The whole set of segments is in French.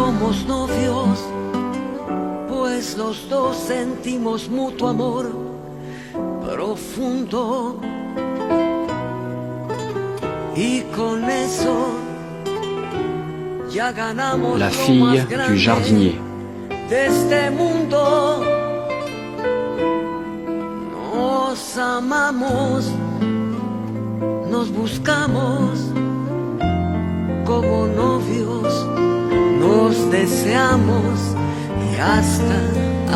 somos novios, pues los dos sentimos mutuo amor profundo. Y con eso ya ganamos La fille du jardinier. de este mundo. Nos amamos, nos buscamos como novios, nos deseamos y hasta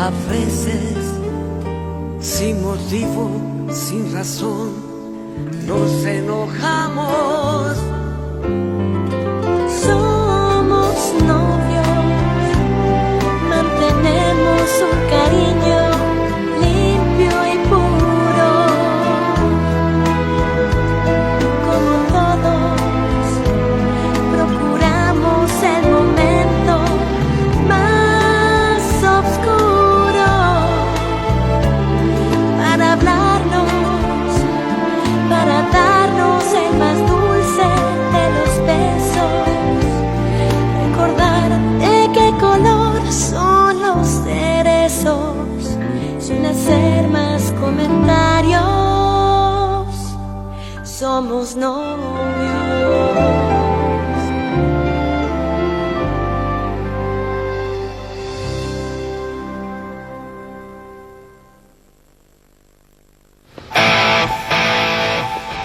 a veces sin motivo, sin razón, nos enojamos. Somos novios, mantenemos un cariño limpio y puro. Como todos, procuramos el momento más oscuro para hablarnos, para darnos el más dulce de los besos, recordar de qué color son los cerezos, sin hacer más comentarios. Somos novios.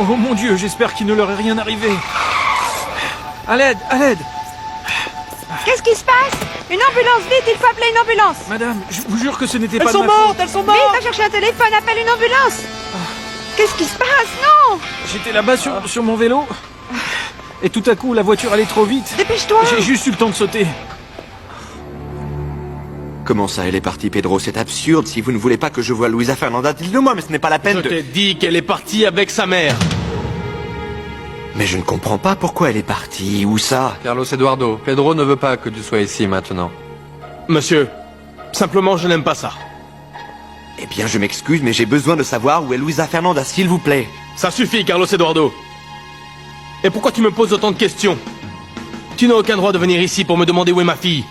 Oh mon Dieu, j'espère qu'il ne leur est rien arrivé. À l'aide, à l'aide. Qu'est-ce qui se passe? Une ambulance, vite, il faut appeler une ambulance. Madame, je vous jure que ce n'était pas Elles de sont ma faute. mortes, elles sont mortes. Vite, va chercher un téléphone, appelle une ambulance. Qu'est-ce qui se passe? Non! J'étais là-bas sur mon vélo. Et tout à coup, la voiture allait trop vite. Dépêche-toi. J'ai juste eu le temps de sauter. Comment ça, elle est partie, Pedro? C'est absurde. Si vous ne voulez pas que je voie Luisa Fernanda, dites-le-moi, mais ce n'est pas la peine Je de... t'ai dit qu'elle est partie avec sa mère. Mais je ne comprends pas pourquoi elle est partie. Où ça? Carlos Eduardo, Pedro ne veut pas que tu sois ici maintenant. Monsieur, simplement je n'aime pas ça. Eh bien, je m'excuse, mais j'ai besoin de savoir où est Luisa Fernanda, s'il vous plaît. Ça suffit, Carlos Eduardo. Et pourquoi tu me poses autant de questions? Tu n'as aucun droit de venir ici pour me demander où est ma fille.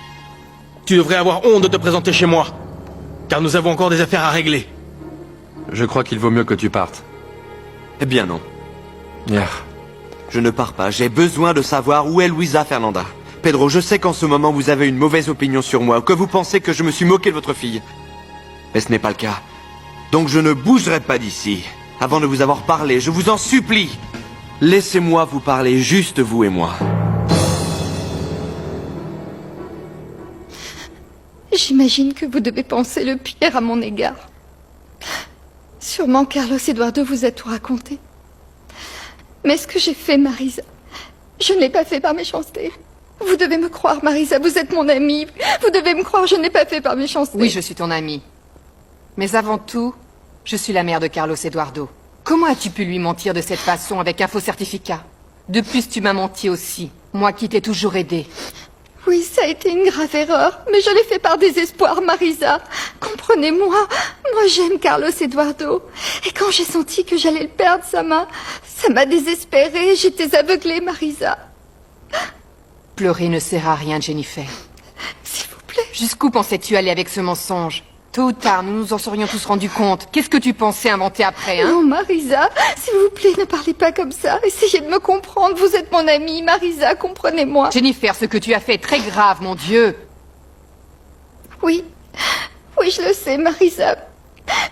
Tu devrais avoir honte de te présenter chez moi. Car nous avons encore des affaires à régler. Je crois qu'il vaut mieux que tu partes. Eh bien non. Yeah. Je ne pars pas. J'ai besoin de savoir où est Luisa Fernanda. Pedro, je sais qu'en ce moment vous avez une mauvaise opinion sur moi, que vous pensez que je me suis moqué de votre fille. Mais ce n'est pas le cas. Donc je ne bougerai pas d'ici. Avant de vous avoir parlé, je vous en supplie. Laissez-moi vous parler, juste vous et moi. J'imagine que vous devez penser le pire à mon égard. Sûrement Carlos Eduardo vous a tout raconté. Mais ce que j'ai fait, Marisa, je ne l'ai pas fait par méchanceté. Vous devez me croire, Marisa, vous êtes mon amie. Vous devez me croire, je ne l'ai pas fait par méchanceté. Oui, je suis ton amie. Mais avant tout, je suis la mère de Carlos Eduardo. Comment as-tu pu lui mentir de cette façon avec un faux certificat? De plus, tu m'as menti aussi. Moi qui t'ai toujours aidé. Oui, ça a été une grave erreur, mais je l'ai fait par désespoir, Marisa. Comprenez-moi, moi j'aime Carlos Eduardo. Et quand j'ai senti que j'allais le perdre, ça m'a désespérée. J'étais aveuglée, Marisa. Pleurer ne sert à rien, Jennifer. S'il vous plaît. Jusqu'où pensais-tu aller avec ce mensonge? Tôt ou tard, nous nous en serions tous rendus compte. Qu'est-ce que tu pensais inventer après, hein? Non, Marisa, s'il vous plaît, ne parlez pas comme ça. Essayez de me comprendre, vous êtes mon amie, Marisa, comprenez-moi. Jennifer, ce que tu as fait est très grave, mon Dieu. Oui, je le sais, Marisa.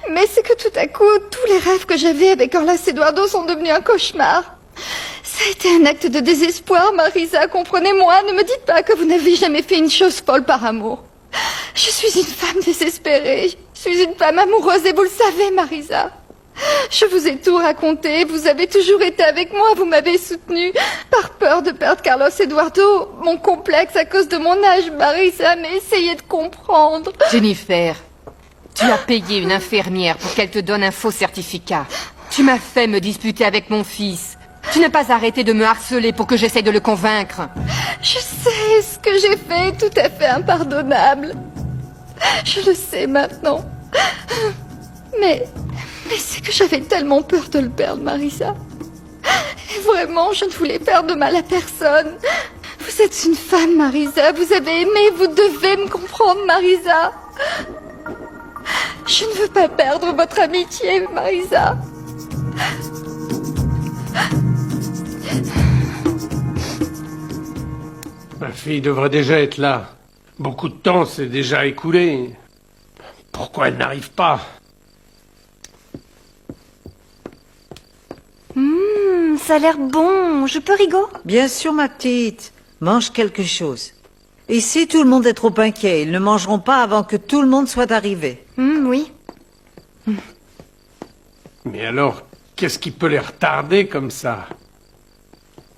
Mais c'est que tout à coup, tous les rêves que j'avais avec Carlos Eduardo sont devenus un cauchemar. Ça a été un acte de désespoir, Marisa, comprenez-moi. Ne me dites pas que vous n'avez jamais fait une chose folle par amour. Je suis une femme désespérée. Je suis une femme amoureuse et vous le savez, Marisa. Je vous ai tout raconté. Vous avez toujours été avec moi. Vous m'avez soutenue. Par peur de perdre Carlos Eduardo, mon complexe à cause de mon âge, Marisa, mais essayez de comprendre. Jennifer, tu as payé une infirmière pour qu'elle te donne un faux certificat. Tu m'as fait me disputer avec mon fils. Tu n'as pas arrêté de me harceler pour que j'essaye de le convaincre. Je sais, ce que j'ai fait est tout à fait impardonnable. Je le sais maintenant. Mais c'est que j'avais tellement peur de le perdre, Marisa. Et vraiment, je ne voulais faire de mal à personne. Vous êtes une femme, Marisa. Vous avez aimé, vous devez me comprendre, Marisa. Je ne veux pas perdre votre amitié, Marisa. Ma fille devrait déjà être là. Beaucoup de temps s'est déjà écoulé. Pourquoi elle n'arrive pas? Ça a l'air bon. Je peux, Rigaud? Bien sûr, ma petite. Mange quelque chose. Ici, tout le monde est trop inquiet. Ils ne mangeront pas avant que tout le monde soit arrivé. Oui. Mais alors, qu'est-ce qui peut les retarder comme ça?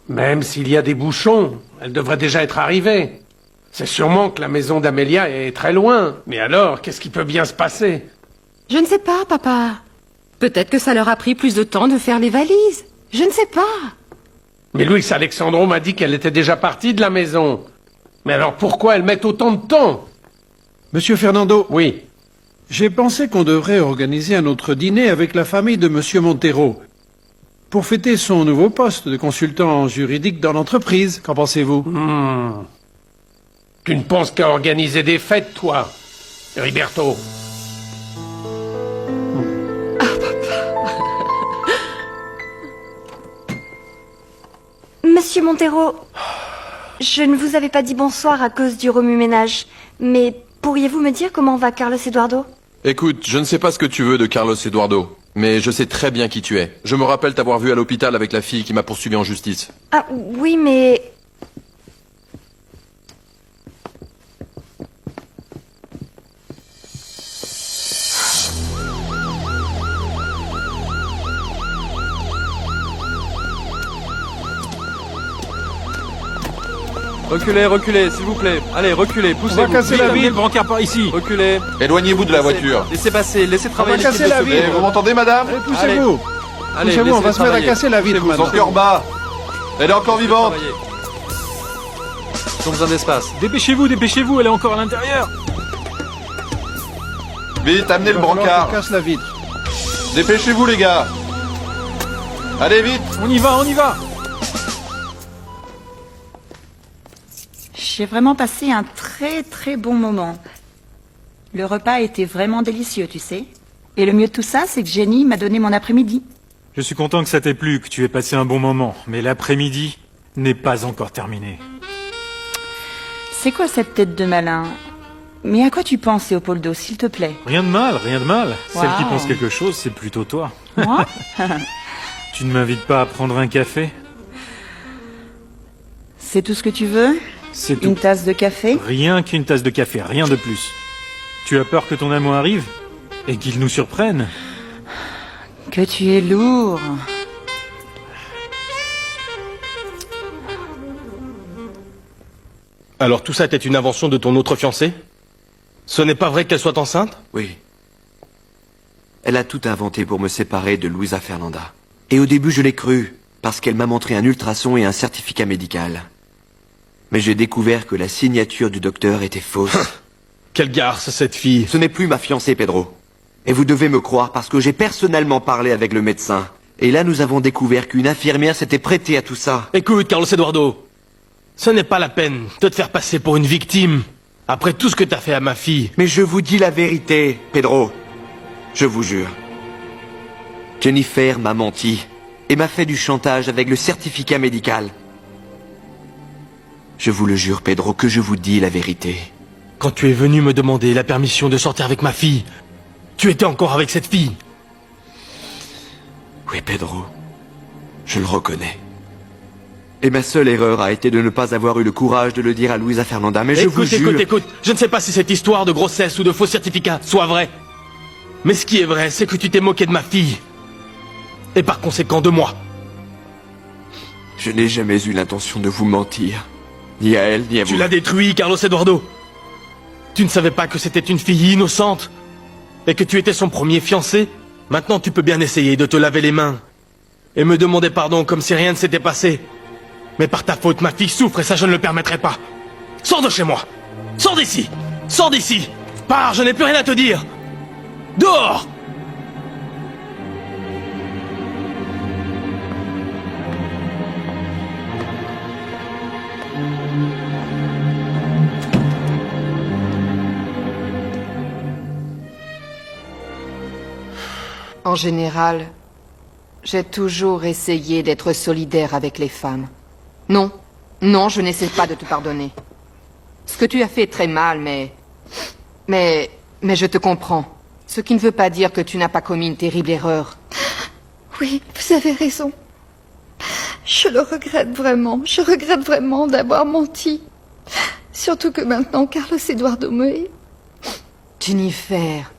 Même s'il y a des bouchons, elle devrait déjà être arrivée. C'est sûrement que la maison d'Amélia est très loin. Mais alors, qu'est-ce qui peut bien se passer? Je ne sais pas, papa. Peut-être que ça leur a pris plus de temps de faire les valises. Je ne sais pas. Mais Louis Alexandro m'a dit qu'elle était déjà partie de la maison. Mais alors pourquoi elle met autant de temps? Monsieur Fernando. Oui. J'ai pensé qu'on devrait organiser un autre dîner avec la famille de Monsieur Montero pour fêter son nouveau poste de consultant juridique dans l'entreprise. Qu'en pensez-vous? Tu ne penses qu'à organiser des fêtes, toi, Riberto? Monsieur Montero, je ne vous avais pas dit bonsoir à cause du remue-ménage. Mais pourriez-vous me dire comment va Carlos Eduardo? Écoute, je ne sais pas ce que tu veux de Carlos Eduardo, mais je sais très bien qui tu es. Je me rappelle t'avoir vu à l'hôpital avec la fille qui m'a poursuivi en justice. Ah oui, mais... Reculez, reculez, s'il vous plaît. Allez, reculez, poussez-vous. On va casser la Amenez vitre. le brancard par ici. Reculez. Éloignez-vous de la voiture. Laissez passer, laissez travailler va l'équipe casser de la secours. vitre. Vous m'entendez, madame? Allez, poussez-vous. Allez, Poussez-vous, on va laissez-les se mettre à travailler. casser la vitre, Poussez-vous, madame. Son cœur bat. Elle est encore vivante. Travaillez. Ils ont besoin d'espace. Dépêchez-vous, dépêchez-vous, elle est encore à l'intérieur. Vite, amenez le Il va falloir brancard. qu'on casse la vitre. Dépêchez-vous, les gars. Allez, vite. On y va, on y va. J'ai vraiment passé un très très bon moment. Le repas était vraiment délicieux, tu sais. Et le mieux de tout ça, c'est que Jenny m'a donné mon après-midi. Je suis content que ça t'ait plu, que tu aies passé un bon moment. Mais l'après-midi n'est pas encore terminé. C'est quoi cette tête de malin? Mais à quoi tu penses, Leopoldo, s'il te plaît? Rien de mal, rien de mal. Celle qui Wow. pense quelque chose, c'est plutôt toi. Moi? Tu ne m'invites pas à prendre un café? C'est tout ce que tu veux? C'est tout. Une tasse de café? Rien qu'une tasse de café, rien de plus. Tu as peur que ton amour arrive? Et qu'il nous surprenne? Que tu es lourd. Alors tout ça était une invention de ton autre fiancée? Ce n'est pas vrai qu'elle soit enceinte? Oui. Elle a tout inventé pour me séparer de Luisa Fernanda. Et au début, je l'ai cru, parce qu'elle m'a montré un ultrason et un certificat médical. Mais j'ai découvert que la signature du docteur était fausse. Quelle garce, cette fille. Ce n'est plus ma fiancée, Pedro. Et vous devez me croire parce que j'ai personnellement parlé avec le médecin. Et là, nous avons découvert qu'une infirmière s'était prêtée à tout ça. Écoute, Carlos Eduardo, ce n'est pas la peine de te faire passer pour une victime, après tout ce que t'as fait à ma fille. Mais je vous dis la vérité, Pedro. Je vous jure. Jennifer m'a menti et m'a fait du chantage avec le certificat médical. Je vous le jure, Pedro, que je vous dis la vérité. Quand tu es venu me demander la permission de sortir avec ma fille, tu étais encore avec cette fille. Oui, Pedro. Je le reconnais. Et ma seule erreur a été de ne pas avoir eu le courage de le dire à Luisa Fernanda, mais je vous jure... Écoute, je ne sais pas si cette histoire de grossesse ou de faux certificat soit vraie. Mais ce qui est vrai, c'est que tu t'es moqué de ma fille. Et par conséquent de moi. Je n'ai jamais eu l'intention de vous mentir. Ni à elle, ni à vous. Tu l'as détruit, Carlos Eduardo. Tu ne savais pas que c'était une fille innocente et que tu étais son premier fiancé. Maintenant, tu peux bien essayer de te laver les mains et me demander pardon comme si rien ne s'était passé. Mais par ta faute, ma fille souffre et ça, je ne le permettrai pas. Sors de chez moi. Sors d'ici. Sors d'ici. Pars, je n'ai plus rien à te dire. Dehors. En général, j'ai toujours essayé d'être solidaire avec les femmes. Non, non, je n'essaie pas de te pardonner. Ce que tu as fait est très mal, mais je te comprends. Ce qui ne veut pas dire que tu n'as pas commis une terrible erreur. Oui, vous avez raison. Je le regrette vraiment. Je regrette vraiment d'avoir menti. Surtout que maintenant, Carlos Eduardo me hait. Jennifer,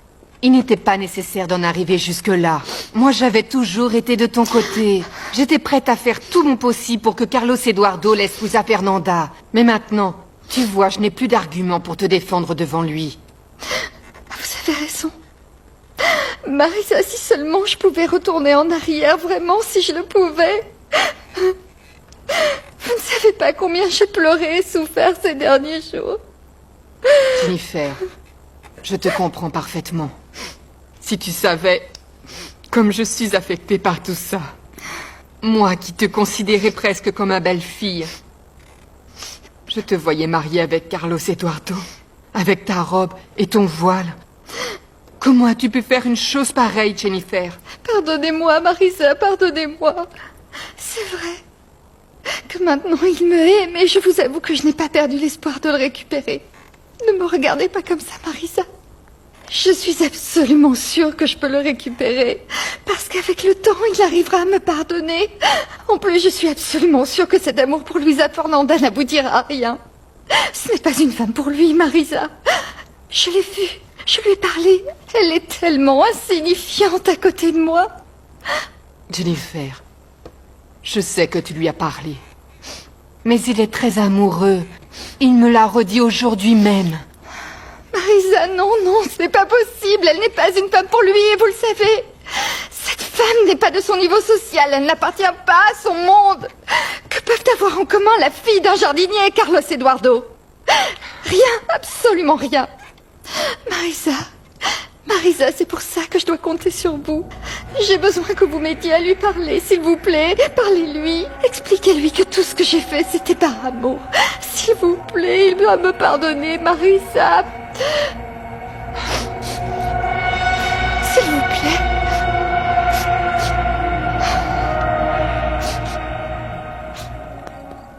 il n'était pas nécessaire d'en arriver jusque-là. Moi, j'avais toujours été de ton côté. J'étais prête à faire tout mon possible pour que Carlos Eduardo laisse Luisa Fernanda. Mais maintenant, tu vois, je n'ai plus d'arguments pour te défendre devant lui. Vous avez raison. Marisa, si seulement je pouvais retourner en arrière, vraiment, si je le pouvais. Vous ne savez pas combien j'ai pleuré et souffert ces derniers jours. Jennifer, je te comprends parfaitement. Si tu savais comme je suis affectée par tout ça. Moi qui te considérais presque comme ma belle-fille. Je te voyais mariée avec Carlos Eduardo, avec ta robe et ton voile. Comment as-tu pu faire une chose pareille, Jennifer? Pardonnez-moi, Marisa, pardonnez-moi. C'est vrai que maintenant il me hait, mais je vous avoue que je n'ai pas perdu l'espoir de le récupérer. Ne me regardez pas comme ça, Marisa. Je suis absolument sûre que je peux le récupérer. Parce qu'avec le temps, il arrivera à me pardonner. En plus, je suis absolument sûre que cet amour pour Luisa Fernanda n'aboutira à rien. Ce n'est pas une femme pour lui, Marisa. Je l'ai vue, je lui ai parlé. Elle est tellement insignifiante à côté de moi. Jennifer, je sais que tu lui as parlé. Mais il est très amoureux. Il me l'a redit aujourd'hui même. Marisa, non, non, ce n'est pas possible. Elle n'est pas une femme pour lui, et vous le savez. Cette femme n'est pas de son niveau social. Elle n'appartient pas à son monde. Que peuvent avoir en commun la fille d'un jardinier et Carlos Eduardo? Rien, absolument rien. Marisa, c'est pour ça que je dois compter sur vous. J'ai besoin que vous m'aidiez à lui parler, s'il vous plaît. Parlez-lui. Expliquez-lui que tout ce que j'ai fait, c'était par amour. S'il vous plaît, il doit me pardonner, Marisa. S'il vous plaît.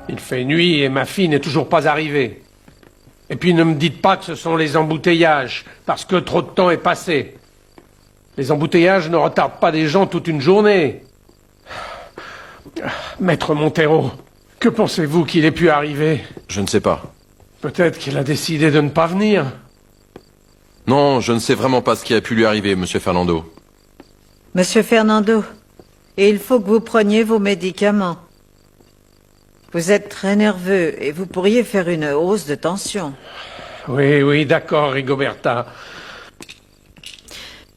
Il fait nuit et ma fille n'est toujours pas arrivée. Et puis ne me dites pas que ce sont les embouteillages, parce que trop de temps est passé. Les embouteillages ne retardent pas des gens toute une journée. Maître Montero, que pensez-vous qu'il ait pu arriver? Je ne sais pas. Peut-être qu'il a décidé de ne pas venir. Non, je ne sais vraiment pas ce qui a pu lui arriver, Monsieur Fernando. Monsieur Fernando, il faut que vous preniez vos médicaments. Vous êtes très nerveux et vous pourriez faire une hausse de tension. Oui, d'accord, Rigoberta.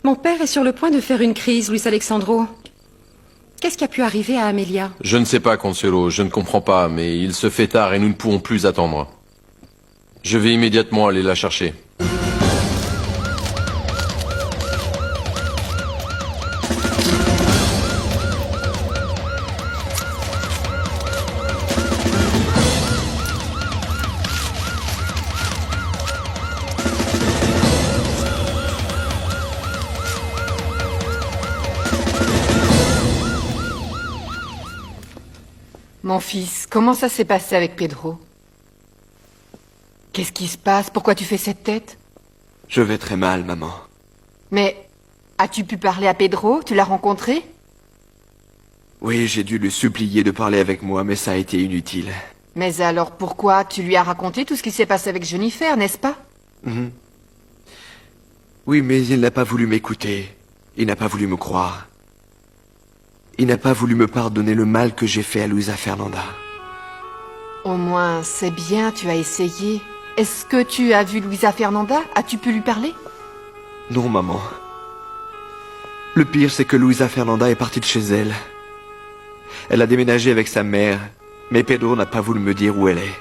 Mon père est sur le point de faire une crise, Luis Alexandro. Qu'est-ce qui a pu arriver à Amelia? Je ne sais pas, Consuelo, je ne comprends pas, mais il se fait tard et nous ne pouvons plus attendre. Je vais immédiatement aller la chercher. Mon fils, comment ça s'est passé avec Pedro? Qu'est-ce qui se passe? Pourquoi tu fais cette tête? Je vais très mal, maman. Mais as-tu pu parler à Pedro? Tu l'as rencontré? Oui, j'ai dû le supplier de parler avec moi, mais ça a été inutile. Mais alors pourquoi? Tu lui as raconté tout ce qui s'est passé avec Jennifer, n'est-ce pas? Oui, mais il n'a pas voulu m'écouter. Il n'a pas voulu me croire. Il n'a pas voulu me pardonner le mal que j'ai fait à Luisa Fernanda. Au moins, c'est bien, tu as essayé. Est-ce que tu as vu Luisa Fernanda? As-tu pu lui parler? Non, maman. Le pire, c'est que Luisa Fernanda est partie de chez elle. Elle a déménagé avec sa mère, mais Pedro n'a pas voulu me dire où elle est.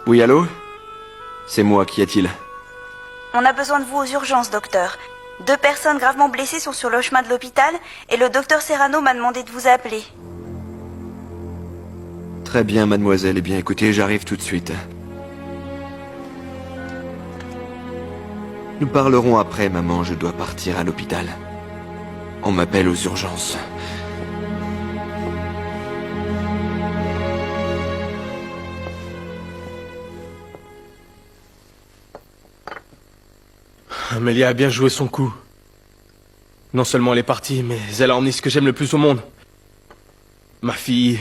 Oui, allô? C'est moi, qu'y a-t-il? On a besoin de vous aux urgences, docteur. 2 personnes gravement blessées sont sur le chemin de l'hôpital et le docteur Serrano m'a demandé de vous appeler. Très bien, mademoiselle. Eh bien, écoutez, j'arrive tout de suite. Nous parlerons après, maman, je dois partir à l'hôpital. On m'appelle aux urgences. Amélia a bien joué son coup. Non seulement elle est partie, mais elle a emmené ce que j'aime le plus au monde. Ma fille.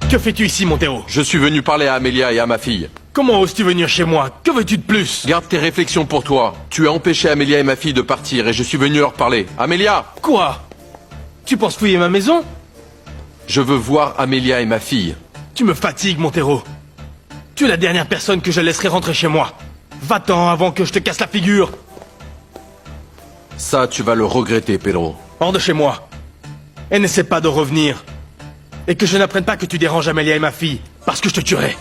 Que fais-tu ici, Montero? Je suis venu parler à Amélia et à ma fille. Comment oses-tu venir chez moi? Que veux-tu de plus? Garde tes réflexions pour toi. Tu as empêché Amélia et ma fille de partir et je suis venu leur parler. Amélia! Quoi? Tu penses fouiller ma maison? Je veux voir Amélia et ma fille. Tu me fatigues, Montero. Tu es la dernière personne que je laisserai rentrer chez moi. Va-t'en avant que je te casse la figure. Ça, tu vas le regretter, Pedro. Hors de chez moi. Et n'essaie pas de revenir. Et que je n'apprenne pas que tu déranges Amélia et ma fille, parce que je te tuerai.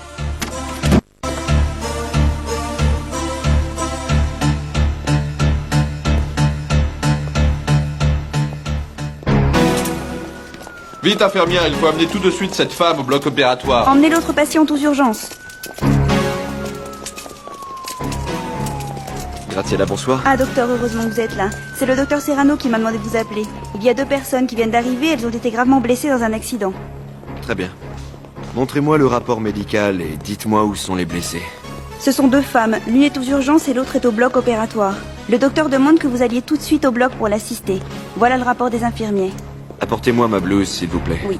Vite, infirmière, il faut amener tout de suite cette femme au bloc opératoire. Emmenez l'autre patiente aux urgences. Graziella, bonsoir. Ah, docteur, heureusement que vous êtes là. C'est le docteur Serrano qui m'a demandé de vous appeler. Il y a 2 personnes qui viennent d'arriver, elles ont été gravement blessées dans un accident. Très bien. Montrez-moi le rapport médical et dites-moi où sont les blessés. Ce sont 2 femmes, l'une est aux urgences et l'autre est au bloc opératoire. Le docteur demande que vous alliez tout de suite au bloc pour l'assister. Voilà le rapport des infirmiers. Apportez-moi ma blouse, s'il vous plaît. Oui.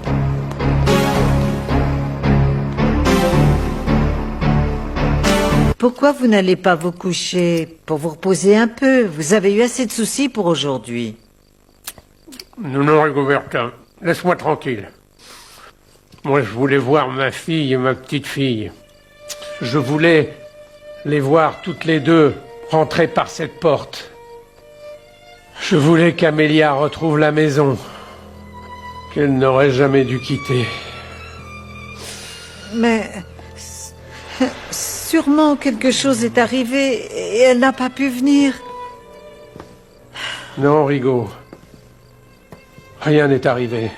Pourquoi vous n'allez pas vous coucher pour vous reposer un peu? Vous avez eu assez de soucis pour aujourd'hui. Non, Rigoberta, laisse-moi tranquille. Moi, je voulais voir ma fille et ma petite-fille. Je voulais les voir toutes les deux rentrer par cette porte. Je voulais qu'Amélia retrouve la maison qu'elle n'aurait jamais dû quitter. Mais sûrement quelque chose est arrivé et elle n'a pas pu venir. Non, Rigo. Rien n'est arrivé.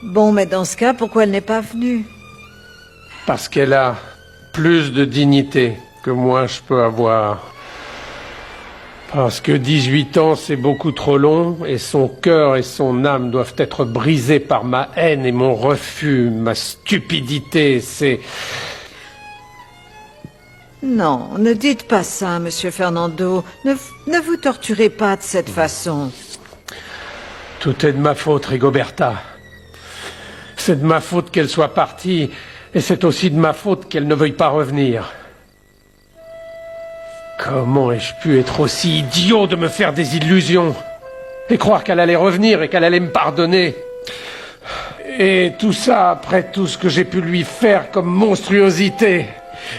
Bon, mais dans ce cas, pourquoi elle n'est pas venue? Parce qu'elle a plus de dignité que moi je peux avoir. Parce que 18 ans, c'est beaucoup trop long, et son cœur et son âme doivent être brisés par ma haine et mon refus, ma stupidité, c'est... Non, ne dites pas ça, Monsieur Fernando. Ne vous torturez pas de cette façon. Tout est de ma faute, Rigoberta. C'est de ma faute qu'elle soit partie, et c'est aussi de ma faute qu'elle ne veuille pas revenir. Comment ai-je pu être aussi idiot de me faire des illusions et croire qu'elle allait revenir et qu'elle allait me pardonner? Et tout ça après tout ce que j'ai pu lui faire comme monstruosité.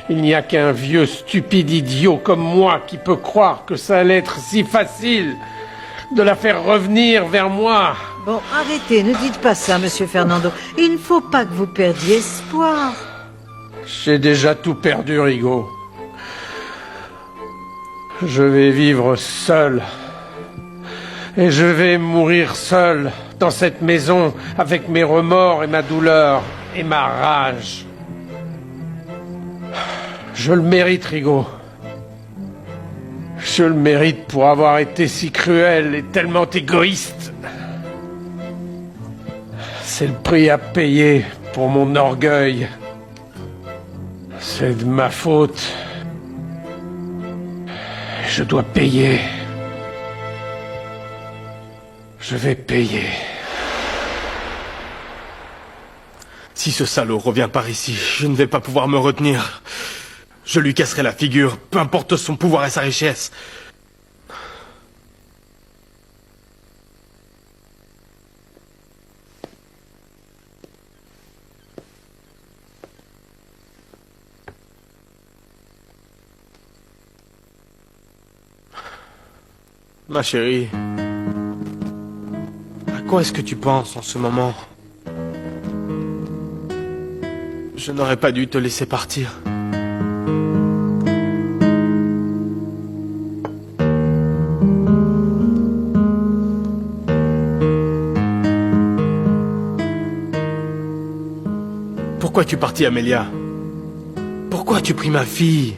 Il n'y a qu'un vieux stupide idiot comme moi qui peut croire que ça allait être si facile de la faire revenir vers moi. Bon, arrêtez, ne dites pas ça, Monsieur Fernando. Il ne faut pas que vous perdiez espoir. J'ai déjà tout perdu, Rigo. Je vais vivre seul. Et je vais mourir seul dans cette maison avec mes remords et ma douleur et ma rage. Je le mérite, Rigo. Je le mérite pour avoir été si cruel et tellement égoïste. C'est le prix à payer pour mon orgueil. C'est de ma faute. Je dois payer. Je vais payer. Si ce salaud revient par ici, je ne vais pas pouvoir me retenir. Je lui casserai la figure, peu importe son pouvoir et sa richesse. Ma chérie, à quoi est-ce que tu penses en ce moment? Je n'aurais pas dû te laisser partir. Pourquoi es-tu parti, Amelia? Pourquoi as-tu pris ma fille?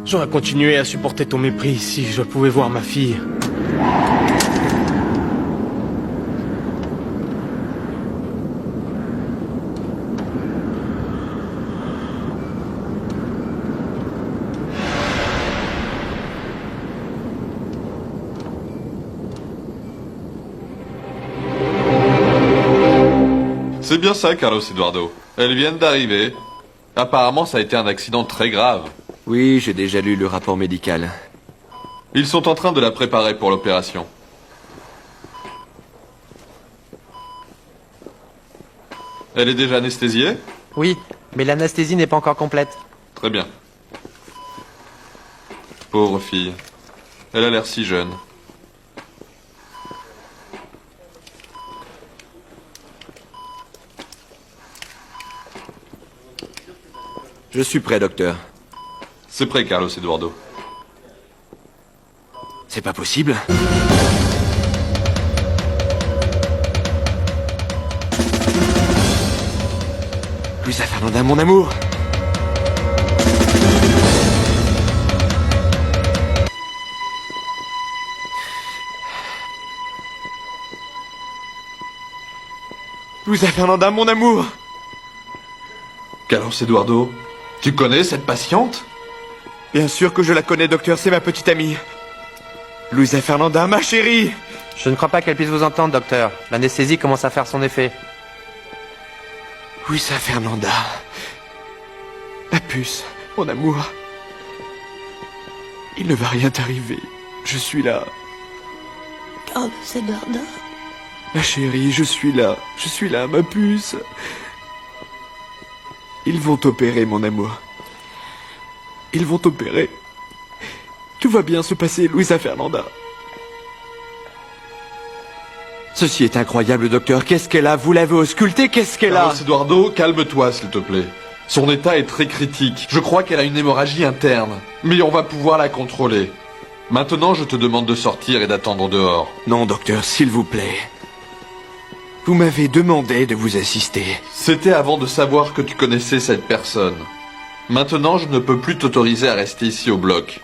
J'aurais continué à supporter ton mépris si je pouvais voir ma fille. C'est bien ça, Carlos Eduardo. Elles viennent d'arriver. Apparemment, ça a été un accident très grave. Oui, j'ai déjà lu le rapport médical. Ils sont en train de la préparer pour l'opération. Elle est déjà anesthésiée? Oui, mais l'anesthésie n'est pas encore complète. Très bien. Pauvre fille. Elle a l'air si jeune. Je suis prêt, docteur. C'est prêt, Carlos Eduardo. C'est pas possible. Luisa Fernanda, mon amour. Luisa Fernanda, mon amour. Carlos Eduardo, tu connais cette patiente? Bien sûr que je la connais, docteur, c'est ma petite amie. Luisa Fernanda, ma chérie. Je ne crois pas qu'elle puisse vous entendre, docteur. L'anesthésie commence à faire son effet. Luisa Fernanda. La puce, mon amour. Il ne va rien t'arriver. Je suis là. Carlos Eduardo. Ma chérie, je suis là. Je suis là, ma puce. Ils vont t'opérer, mon amour. Ils vont t'opérer. Tout va bien se passer, Luisa Fernanda. Ceci est incroyable, docteur. Qu'est-ce qu'elle a? Vous l'avez auscultée? Qu'est-ce qu'elle a? Carlos Eduardo, calme-toi, s'il te plaît. Son état est très critique. Je crois qu'elle a une hémorragie interne. Mais on va pouvoir la contrôler. Maintenant, je te demande de sortir et d'attendre dehors. Non, docteur, s'il vous plaît. Vous m'avez demandé de vous assister. C'était avant de savoir que tu connaissais cette personne. Maintenant, je ne peux plus t'autoriser à rester ici au bloc.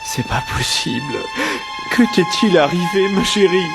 C'est pas possible. Que t'est-il arrivé, ma chérie?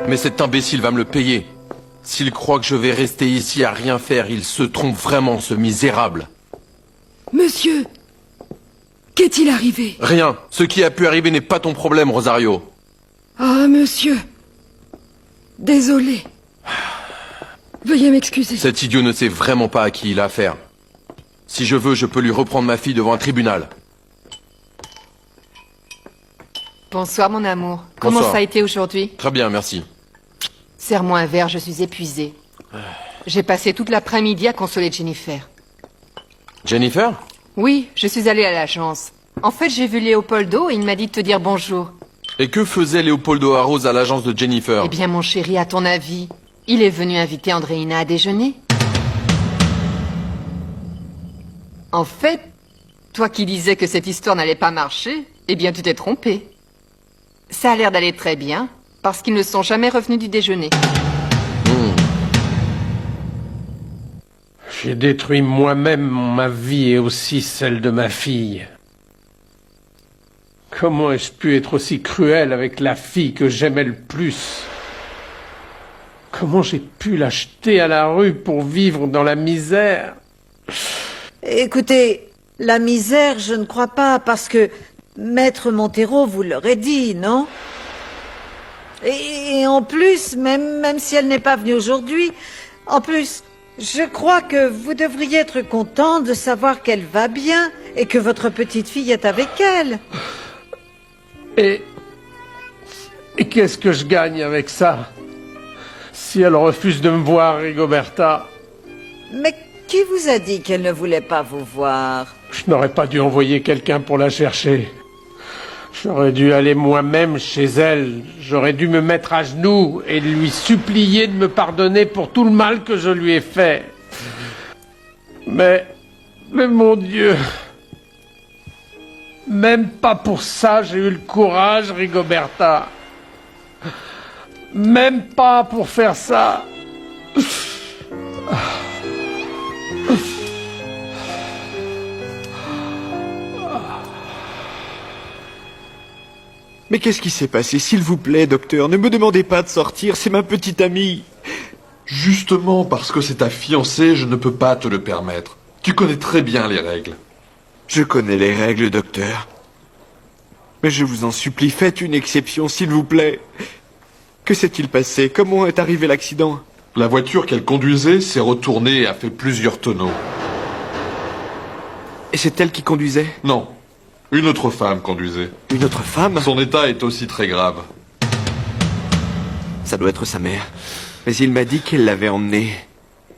Mais cet imbécile va me le payer. S'il croit que je vais rester ici à rien faire, il se trompe vraiment, ce misérable. Monsieur, qu'est-il arrivé? Rien. Ce qui a pu arriver n'est pas ton problème, Rosario. Ah, monsieur. Désolé. Veuillez m'excuser. Cet idiot ne sait vraiment pas à qui il a affaire. Si je veux, je peux lui reprendre ma fille devant un tribunal. Bonsoir, mon amour. Comment Bonsoir. ça a été aujourd'hui? Très bien, merci. Serre-moi un verre, je suis épuisée. J'ai passé toute l'après-midi à consoler Jennifer. Jennifer? Oui, je suis allée à l'agence. En fait, j'ai vu Léopoldo et il m'a dit de te dire bonjour. Et que faisait Leopoldo Arroz à l'agence de Jennifer? Eh bien, mon chéri, à ton avis, il est venu inviter Andréina à déjeuner. En fait, toi qui disais que cette histoire n'allait pas marcher, eh bien, tu t'es trompé. Ça a l'air d'aller très bien, parce qu'ils ne sont jamais revenus du déjeuner. J'ai détruit moi-même ma vie et aussi celle de ma fille. Comment ai-je pu être aussi cruel avec la fille que j'aimais le plus? Comment j'ai pu l'acheter à la rue pour vivre dans la misère? Écoutez, la misère, je ne crois pas, parce que Maître Montero vous l'aurait dit, non? Et en plus, même si elle n'est pas venue aujourd'hui, en plus, je crois que vous devriez être content de savoir qu'elle va bien et que votre petite fille est avec elle. Et qu'est-ce que je gagne avec ça? Si elle refuse de me voir, Rigoberta? Mais qui vous a dit qu'elle ne voulait pas vous voir? Je n'aurais pas dû envoyer quelqu'un pour la chercher. J'aurais dû aller moi-même chez elle. J'aurais dû me mettre à genoux et lui supplier de me pardonner pour tout le mal que je lui ai fait. Mais mon Dieu... Même pas pour ça j'ai eu le courage, Rigoberta. Même pas pour faire ça. Mais qu'est-ce qui s'est passé? S'il vous plaît, docteur, ne me demandez pas de sortir, c'est ma petite amie. Justement parce que c'est ta fiancée, je ne peux pas te le permettre. Tu connais très bien les règles. Je connais les règles, docteur. Mais je vous en supplie, faites une exception, s'il vous plaît. Que s'est-il passé? Comment est arrivé l'accident? La voiture qu'elle conduisait s'est retournée et a fait plusieurs tonneaux. Et c'est elle qui conduisait? Non. Une autre femme conduisait. Une autre femme? Son état est aussi très grave. Ça doit être sa mère. Mais il m'a dit qu'elle l'avait emmenée.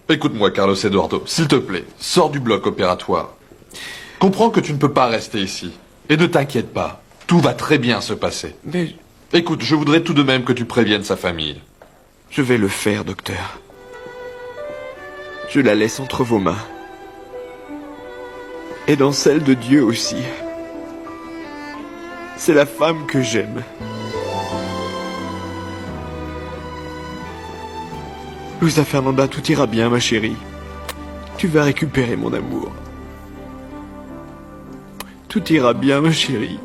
Écoute-moi, Carlos Eduardo, s'il te plaît, sors du bloc opératoire. Comprends que tu ne peux pas rester ici. Et ne t'inquiète pas, tout va très bien se passer. Mais... Écoute, je voudrais tout de même que tu préviennes sa famille. Je vais le faire, docteur. Je la laisse entre vos mains. Et dans celle de Dieu aussi. C'est la femme que j'aime. Luisa Fernanda, tout ira bien, ma chérie. Tu vas récupérer mon amour. Tout ira bien, ma chérie.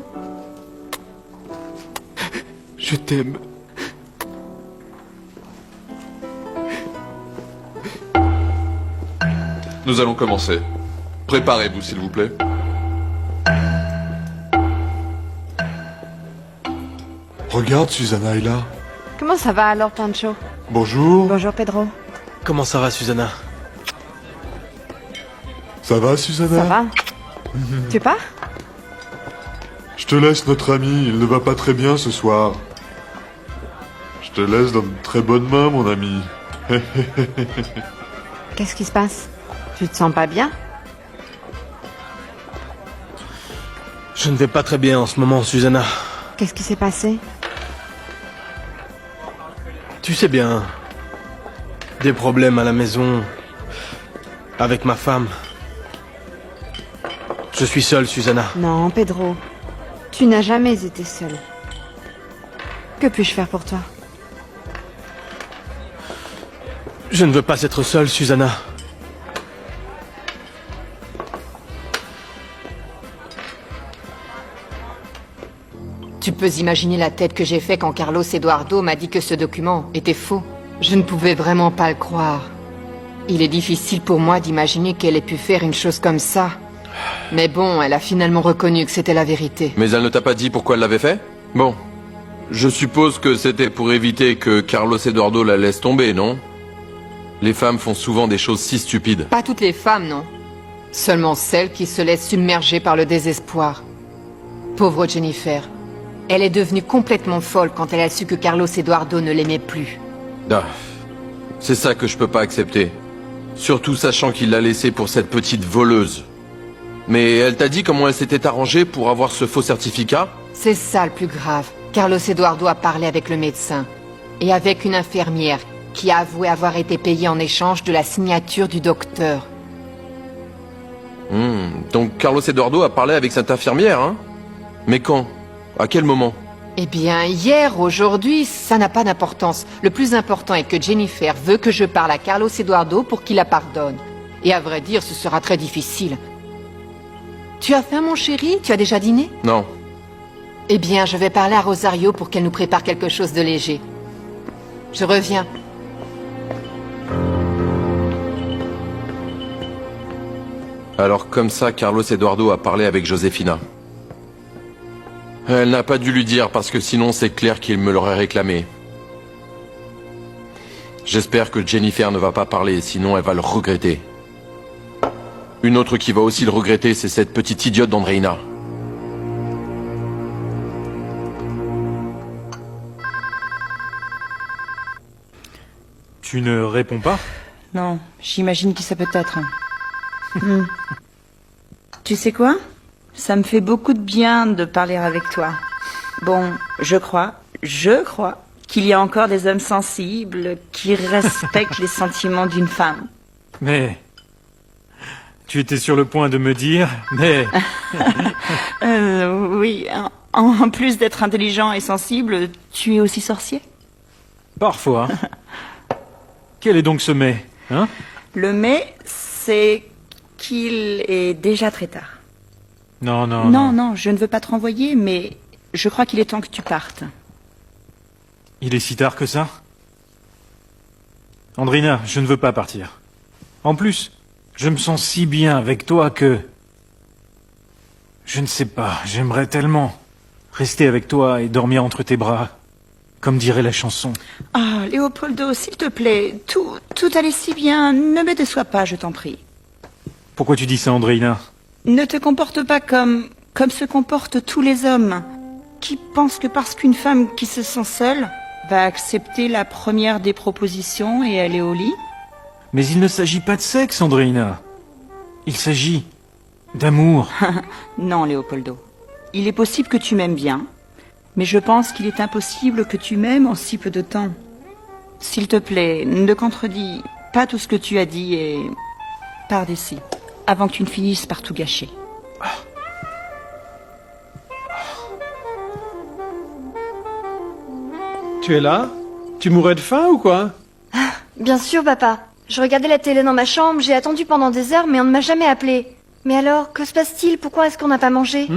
Je t'aime. Nous allons commencer. Préparez-vous, s'il vous plaît. Regarde, Susanna est là. Comment ça va alors, Pancho? Bonjour. Bonjour, Pedro. Comment ça va, Susanna? Ça va, Susanna? Ça va? Tu pars? Je te laisse, notre ami. Il ne va pas très bien ce soir. Je te laisse dans de très bonnes mains, mon ami. Qu'est-ce qui se passe? Tu te sens pas bien? Je ne vais pas très bien en ce moment, Susanna. Qu'est-ce qui s'est passé? Tu sais bien, des problèmes à la maison, avec ma femme. Je suis seul, Susanna. Non, Pedro. Tu n'as jamais été seul. Que puis-je faire pour toi? Je ne veux pas être seul, Susanna. Tu peux imaginer la tête que j'ai fait quand Carlos Eduardo m'a dit que ce document était faux. Je ne pouvais vraiment pas le croire. Il est difficile pour moi d'imaginer qu'elle ait pu faire une chose comme ça. Mais bon, elle a finalement reconnu que c'était la vérité. Mais elle ne t'a pas dit pourquoi elle l'avait fait? Bon. Je suppose que c'était pour éviter que Carlos Eduardo la laisse tomber, non? Les femmes font souvent des choses si stupides. Pas toutes les femmes, non. Seulement celles qui se laissent submerger par le désespoir. Pauvre Jennifer. Elle est devenue complètement folle quand elle a su que Carlos Eduardo ne l'aimait plus. Ah, c'est ça que je peux pas accepter. Surtout sachant qu'il l'a laissée pour cette petite voleuse. Mais elle t'a dit comment elle s'était arrangée pour avoir ce faux certificat? C'est ça le plus grave. Carlos Eduardo a parlé avec le médecin. Et avec une infirmière qui a avoué avoir été payée en échange de la signature du docteur. Donc Carlos Eduardo a parlé avec cette infirmière, hein? Mais quand? À quel moment? Eh bien, hier, aujourd'hui, ça n'a pas d'importance. Le plus important est que Jennifer veut que je parle à Carlos Eduardo pour qu'il la pardonne. Et à vrai dire, ce sera très difficile. Tu as faim, mon chéri? Tu as déjà dîné? Non. Eh bien, je vais parler à Rosario pour qu'elle nous prépare quelque chose de léger. Je reviens. Alors comme ça, Carlos Eduardo a parlé avec Josefina. Elle n'a pas dû lui dire parce que sinon c'est clair qu'il me l'aurait réclamé. J'espère que Jennifer ne va pas parler, sinon elle va le regretter. Une autre qui va aussi le regretter, c'est cette petite idiote d'Andreina. Tu ne réponds pas? Non, j'imagine qui ça peut être. Tu sais quoi? Ça me fait beaucoup de bien de parler avec toi. Bon, je crois qu'il y a encore des hommes sensibles qui respectent les sentiments d'une femme. Mais... Tu étais sur le point de me dire, mais... Oui, en plus d'être intelligent et sensible, tu es aussi sorcier? Parfois. Quel est donc ce mais, hein? Le mais, c'est qu'il est déjà très tard. Non, je ne veux pas te renvoyer, mais je crois qu'il est temps que tu partes. Il est si tard que ça? Andrina, je ne veux pas partir. En plus, je me sens si bien avec toi que... Je ne sais pas, j'aimerais tellement rester avec toi et dormir entre tes bras, comme dirait la chanson. Ah, Léopoldo, s'il te plaît, tout allait si bien, ne me déçois pas, je t'en prie. Pourquoi tu dis ça, Andreina? Ne te comporte pas comme se comportent tous les hommes, qui pensent que parce qu'une femme qui se sent seule va accepter la première des propositions et aller au lit. Mais il ne s'agit pas de sexe, Andreina. Il s'agit d'amour. Non, Léopoldo. Il est possible que tu m'aimes bien, mais je pense qu'il est impossible que tu m'aimes en si peu de temps. S'il te plaît, ne contredis pas tout ce que tu as dit et pars d'ici, avant que tu ne finisses par tout gâcher. Tu es là? Tu mourrais de faim ou quoi? Bien sûr, papa. Je regardais la télé dans ma chambre, j'ai attendu pendant des heures, mais on ne m'a jamais appelé. Mais alors, que se passe-t-il? Pourquoi est-ce qu'on n'a pas mangé?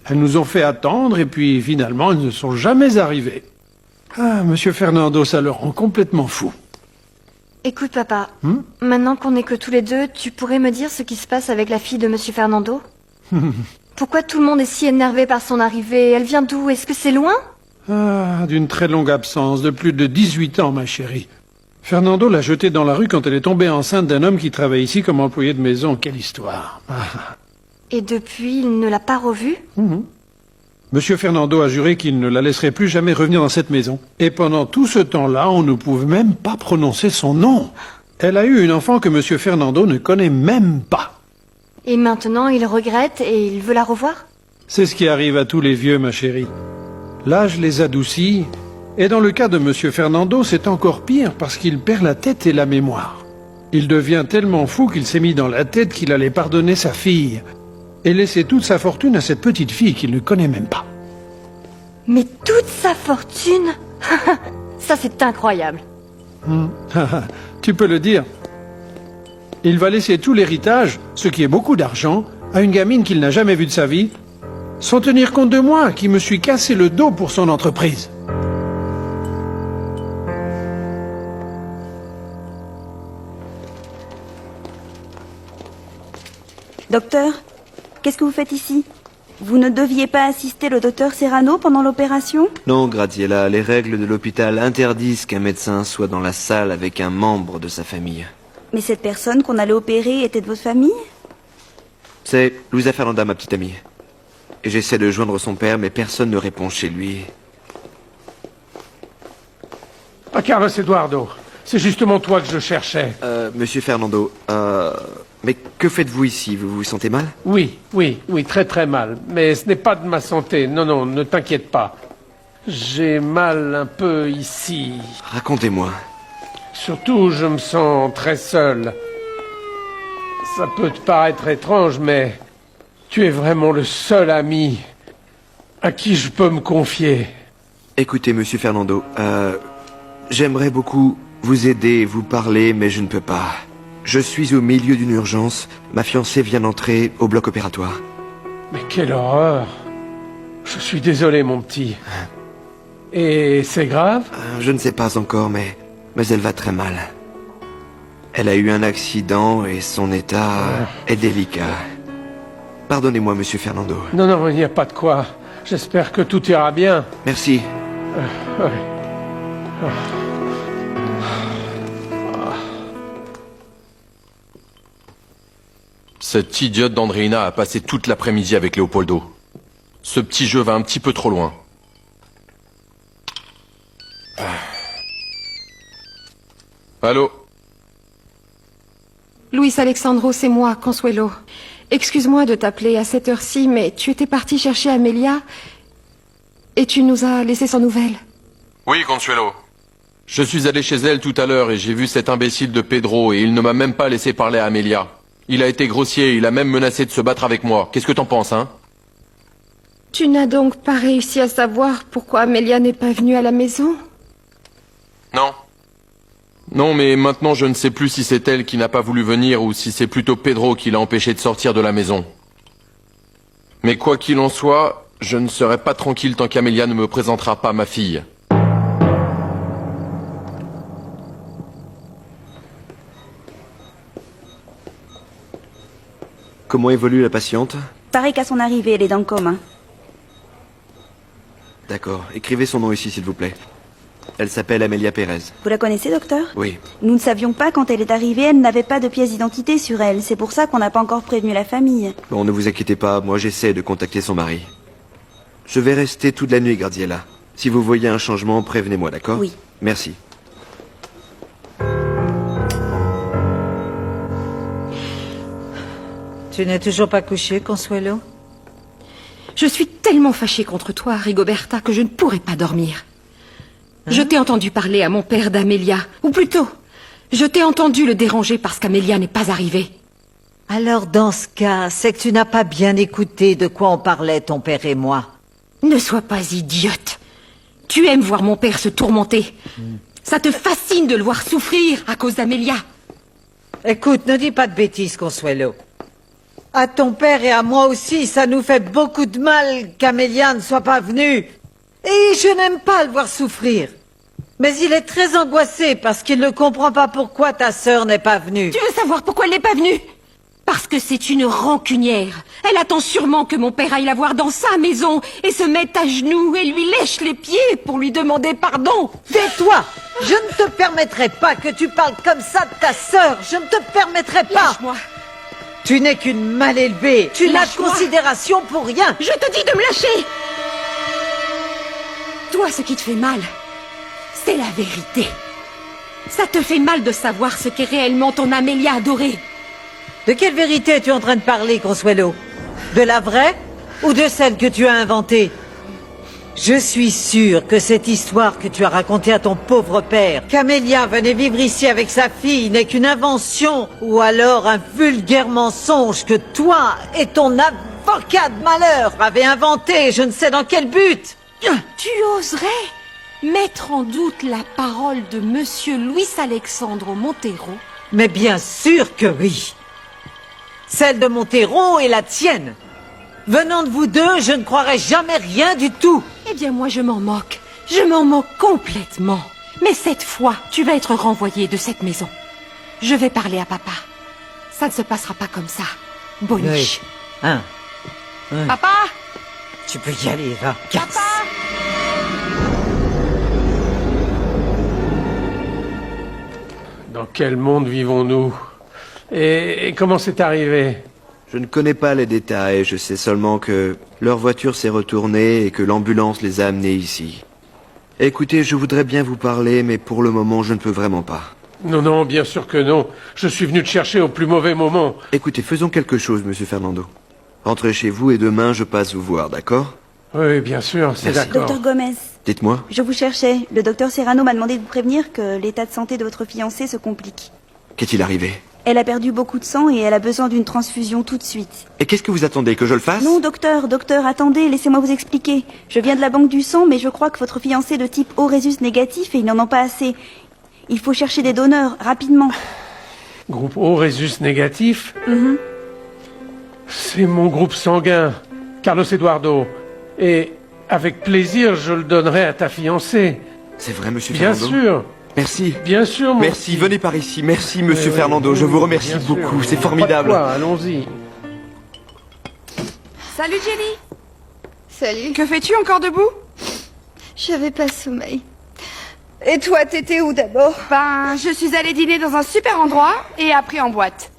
Elles nous ont fait attendre et puis finalement elles ne sont jamais arrivées. Ah, Monsieur Fernando, ça le rend complètement fou. Écoute, papa, maintenant qu'on n'est que tous les deux, tu pourrais me dire ce qui se passe avec la fille de Monsieur Fernando? Pourquoi tout le monde est si énervé par son arrivée? Elle vient d'où? Est-ce que c'est loin? Ah, d'une très longue absence, de plus de 18 ans, ma chérie. Fernando l'a jetée dans la rue quand elle est tombée enceinte d'un homme qui travaille ici comme employé de maison. Quelle histoire. Et depuis, il ne l'a pas revue? Monsieur Fernando a juré qu'il ne la laisserait plus jamais revenir dans cette maison. Et pendant tout ce temps-là, on ne pouvait même pas prononcer son nom. Elle a eu une enfant que Monsieur Fernando ne connaît même pas. Et maintenant, il regrette et il veut la revoir? C'est ce qui arrive à tous les vieux, ma chérie. L'âge les adoucit, et dans le cas de Monsieur Fernando, c'est encore pire parce qu'il perd la tête et la mémoire. Il devient tellement fou qu'il s'est mis dans la tête qu'il allait pardonner sa fille et laisser toute sa fortune à cette petite fille qu'il ne connaît même pas. Mais toute sa fortune? Ça, c'est incroyable. Tu peux le dire. Il va laisser tout l'héritage, ce qui est beaucoup d'argent, à une gamine qu'il n'a jamais vue de sa vie, sans tenir compte de moi, qui me suis cassé le dos pour son entreprise. Docteur, qu'est-ce que vous faites ici? Vous ne deviez pas assister le docteur Serrano pendant l'opération? Non, Graziella, les règles de l'hôpital interdisent qu'un médecin soit dans la salle avec un membre de sa famille. Mais cette personne qu'on allait opérer était de votre famille? C'est Luisa Fernanda, ma petite amie. Et j'essaie de joindre son père, mais personne ne répond chez lui. Ah, Carlos Eduardo, c'est justement toi que je cherchais. Monsieur Fernando, mais que faites-vous ici? Vous vous sentez mal? Oui, très très mal. Mais ce n'est pas de ma santé. Non, ne t'inquiète pas. J'ai mal un peu ici. Racontez-moi. Surtout, je me sens très seul. Ça peut te paraître étrange, mais tu es vraiment le seul ami à qui je peux me confier. Écoutez, Monsieur Fernando, j'aimerais beaucoup vous aider et vous parler, mais je ne peux pas. Je suis au milieu d'une urgence. Ma fiancée vient d'entrer au bloc opératoire. Mais quelle horreur! Je suis désolé, mon petit. Et c'est grave? Je ne sais pas encore, mais elle va très mal. Elle a eu un accident et son état est délicat. Pardonnez-moi, monsieur Fernando. Non, non, il n'y a pas de quoi. J'espère que tout ira bien. Merci. Ouais. Cette idiote d'Andréina a passé toute l'après-midi avec Leopoldo. Ce petit jeu va un petit peu trop loin. Allô? Luis Alexandro, c'est moi, Consuelo. Excuse-moi de t'appeler à cette heure-ci, mais tu étais parti chercher Amelia et tu nous as laissé sans nouvelles. Oui, Consuelo. Je suis allé chez elle tout à l'heure et j'ai vu cet imbécile de Pedro et il ne m'a même pas laissé parler à Amelia. Il a été grossier, il a même menacé de se battre avec moi. Qu'est-ce que t'en penses, hein? Tu n'as donc pas réussi à savoir pourquoi Amelia n'est pas venue à la maison? Non. Non, mais maintenant je ne sais plus si c'est elle qui n'a pas voulu venir ou si c'est plutôt Pedro qui l'a empêché de sortir de la maison. Mais quoi qu'il en soit, je ne serai pas tranquille tant qu'Amelia ne me présentera pas ma fille. Comment évolue la patiente? Pareil qu'à son arrivée, elle est dans le coma. D'accord. Écrivez son nom ici, s'il vous plaît. Elle s'appelle Amelia Pérez. Vous la connaissez, docteur? Oui. Nous ne savions pas quand elle est arrivée, elle n'avait pas de pièce d'identité sur elle. C'est pour ça qu'on n'a pas encore prévenu la famille. Bon, ne vous inquiétez pas, moi j'essaie de contacter son mari. Je vais rester toute la nuit, Gardiella. Si vous voyez un changement, prévenez-moi, d'accord? Oui. Merci. Tu n'es toujours pas couché, Consuelo? Je suis tellement fâchée contre toi, Rigoberta, que je ne pourrai pas dormir. Je t'ai entendu parler à mon père d'Amelia, ou plutôt, je t'ai entendu le déranger parce qu'Amelia n'est pas arrivée. Alors dans ce cas, c'est que tu n'as pas bien écouté de quoi on parlait, ton père et moi. Ne sois pas idiote. Tu aimes voir mon père se tourmenter. Ça te fascine de le voir souffrir à cause d'Amelia. Écoute, ne dis pas de bêtises, Consuelo. À ton père et à moi aussi, ça nous fait beaucoup de mal qu'Amelia ne soit pas venue. Et je n'aime pas le voir souffrir. Mais il est très angoissé parce qu'il ne comprend pas pourquoi ta sœur n'est pas venue. Tu veux savoir pourquoi elle n'est pas venue? Parce que c'est une rancunière. Elle attend sûrement que mon père aille la voir dans sa maison et se mette à genoux et lui lèche les pieds pour lui demander pardon. Tais-toi! Je ne te permettrai pas que tu parles comme ça de ta sœur. Je ne te permettrai pas. Lâche-moi. Tu n'es qu'une mal élevée. Tu n'as de considération pour rien. Je te dis de me lâcher. Toi, ce qui te fait mal, c'est la vérité. Ça te fait mal de savoir ce qu'est réellement ton Amelia adorée. De quelle vérité es-tu en train de parler, Consuelo? De la vraie ou de celle que tu as inventée? Je suis sûre que cette histoire que tu as racontée à ton pauvre père, qu'Amelia venait vivre ici avec sa fille, n'est qu'une invention ou alors un vulgaire mensonge que toi et ton avocat de malheur avez inventé, je ne sais dans quel but. Tu oserais mettre en doute la parole de Monsieur Luis Alexandro Montero? Mais bien sûr que oui. Celle de Montero et la tienne. Venant de vous deux, je ne croirais jamais rien du tout. Eh bien, moi, je m'en moque. Je m'en moque complètement. Mais cette fois, tu vas être renvoyé de cette maison. Je vais parler à papa. Ça ne se passera pas comme ça. Boniche. Oui. Hein. Papa! Tu peux y aller, va. Papa! Dans quel monde vivons-nous? Et comment c'est arrivé? Je ne connais pas les détails, je sais seulement que leur voiture s'est retournée et que l'ambulance les a amenés ici. Écoutez, je voudrais bien vous parler, mais pour le moment, je ne peux vraiment pas. Non, non, bien sûr que non. Je suis venu te chercher au plus mauvais moment. Écoutez, faisons quelque chose, monsieur Fernando. Rentrez chez vous et demain, je passe vous voir, d'accord? Oui, bien sûr, c'est d'accord. Docteur Gomez. Dites-moi. Je vous cherchais. Le docteur Serrano m'a demandé de vous prévenir que l'état de santé de votre fiancée se complique. Qu'est-il arrivé? Elle a perdu beaucoup de sang et elle a besoin d'une transfusion tout de suite. Et qu'est-ce que vous attendez, que je le fasse? Non, docteur, attendez, laissez-moi vous expliquer. Je viens de la banque du sang, mais je crois que votre fiancé est de type O résus négatif et ils n'en ont pas assez. Il faut chercher des donneurs, rapidement. Groupe O résus négatif? C'est mon groupe sanguin. Carlos Eduardo. Et avec plaisir, je le donnerai à ta fiancée. C'est vrai, monsieur Bien Fernando? sûr. Merci. Bien sûr, mon Merci, petit. venez par ici. Merci, monsieur Oui, Fernando. oui, Je vous oui, remercie bien sûr. beaucoup. C'est Pas de formidable. quoi, allons-y. Salut Jenny. Salut. Que fais-tu encore debout? J'avais pas sommeil. Et toi, t'étais où d'abord? Ben, je suis allée dîner dans un super endroit et après en boîte.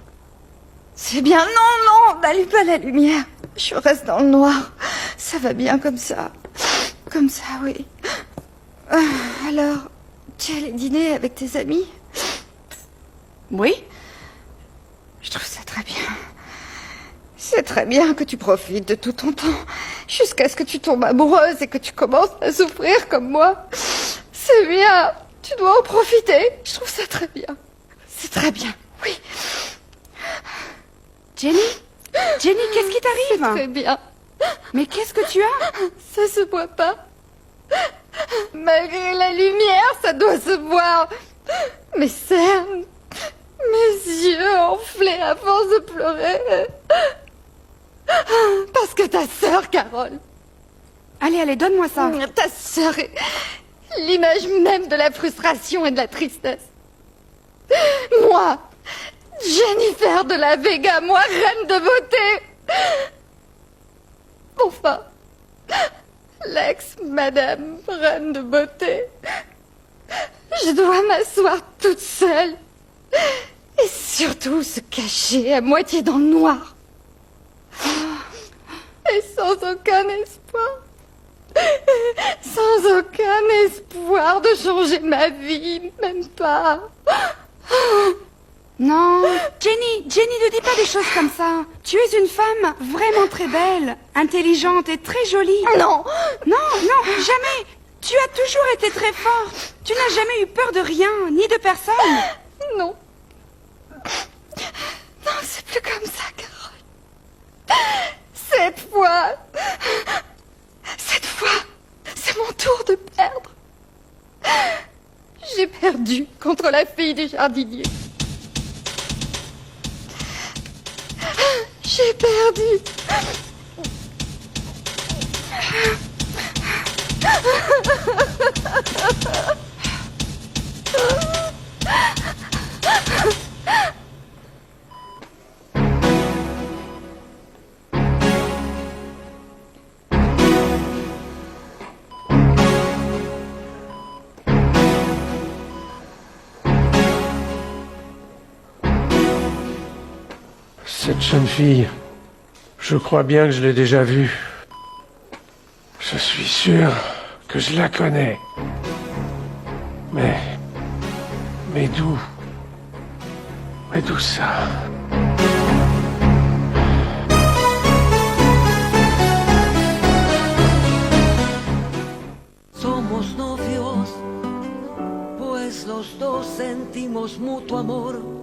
C'est bien. Non, non, n'allume pas la lumière. Je reste dans le noir. Ça va bien comme ça. Comme ça, oui. Alors, tu es allé dîner avec tes amis? Oui. Je trouve ça très bien. C'est très bien que tu profites de tout ton temps, jusqu'à ce que tu tombes amoureuse et que tu commences à souffrir comme moi. C'est bien, tu dois en profiter. Je trouve ça très bien. C'est très bien, oui. Jenny? Jenny, qu'est-ce qui t'arrive? C'est très bien. Mais qu'est-ce que tu as? Ça se voit pas. Malgré la lumière, ça doit se voir. Mes cernes, mes yeux enflés à force de pleurer. Parce que ta sœur, Carole. Allez, allez, donne-moi ça. Ta sœur est l'image même de la frustration et de la tristesse. Moi, Jennifer de la Vega, moi, reine de beauté. Enfin, l'ex-madame reine de beauté. Je dois m'asseoir toute seule. Et surtout se cacher à moitié dans le noir. Et sans aucun espoir. Sans aucun espoir de changer ma vie, même pas. Non, Jenny, ne dis pas des choses comme ça. Tu es une femme vraiment très belle, intelligente et très jolie. Non. Non, jamais. Tu as toujours été très forte. Tu n'as jamais eu peur de rien, ni de personne. Non. Non, c'est plus comme ça, Carole. Cette fois, c'est mon tour de perdre. J'ai perdu contre la fille du jardinier. J'ai perdu. Cette jeune fille, je crois bien que je l'ai déjà vue. Je suis sûr que je la connais. Mais d'où? Mais d'où ça? Somos novios, pues los dos sentimos mutuo amor.